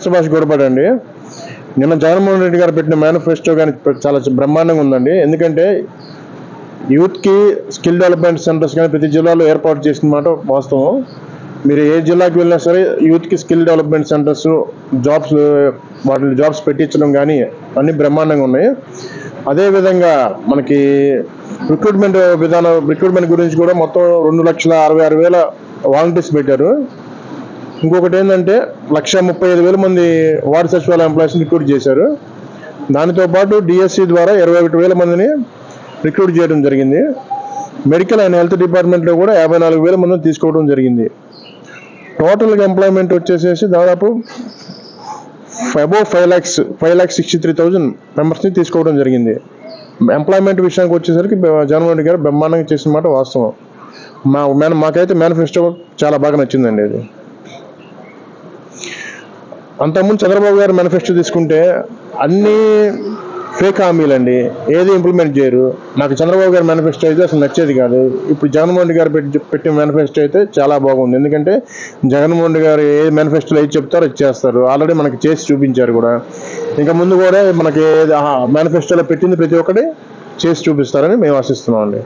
సుభాష్ గొడబడి అండి. నిన్న జగన్మోహన్ రెడ్డి గారు పెట్టిన మేనిఫెస్టో కానీ చాలా బ్రహ్మాండంగా ఉందండి. ఎందుకంటే యూత్కి స్కిల్ డెవలప్మెంట్ సెంటర్స్ కానీ ప్రతి జిల్లాలో ఏర్పాటు చేసిన మాట వాస్తవం. మీరు ఏ జిల్లాకి వెళ్ళినా సరే యూత్కి స్కిల్ డెవలప్మెంట్ సెంటర్స్, జాబ్స్ పెట్టించడం కానీ అన్ని బ్రహ్మాండంగా ఉన్నాయి. అదేవిధంగా మనకి రిక్రూట్మెంట్ గురించి కూడా మొత్తం 2,66,000 వాలంటీర్స్ పెట్టారు. ఇంకొకటి ఏంటంటే 1,35,000 మంది వార్డు సచివాలయ ఎంప్లాయీస్ని రిక్రూట్ చేశారు. దానితో పాటు డిఎస్సి ద్వారా 21,000 మందిని రిక్రూట్ చేయడం జరిగింది. మెడికల్ అండ్ హెల్త్ డిపార్ట్మెంట్లో కూడా 54,000 మందిని తీసుకోవడం జరిగింది. టోటల్గా ఎంప్లాయ్మెంట్ వచ్చేసేసి దాదాపు అబౌవ్ 5,63,000 మెంబర్స్ని తీసుకోవడం జరిగింది. ఎంప్లాయ్మెంట్ విషయానికి వచ్చేసరికి జగన్మోహన్ రెడ్డి గారు బ్రహ్మాండంగా చేసిన మాట వాస్తవం. మాకైతే మేనిఫెస్టో చాలా బాగా నచ్చిందండి. అది అంతకుముందు చంద్రబాబు గారు మేనిఫెస్టో తీసుకుంటే అన్నీ ఫేక్ హామీలండి, ఏది ఇంప్లిమెంట్ చేయరు. నాకు చంద్రబాబు గారి మేనిఫెస్టో అయితే అసలు నచ్చేది కాదు. ఇప్పుడు జగన్మోహన్ రెడ్డి గారు పెట్టిన మేనిఫెస్టో అయితే చాలా బాగుంది. ఎందుకంటే జగన్మోహన్ రెడ్డి గారు ఏ మేనిఫెస్టోలో ఏది చెప్తారో అది చేస్తారు. ఆల్రెడీ మనకి చేసి చూపించారు కూడా. ఇంకా ముందు కూడా మనకి మేనిఫెస్టోలో పెట్టింది ప్రతి ఒక్కటి చేసి చూపిస్తారని మేము ఆశిస్తున్నాం అండి.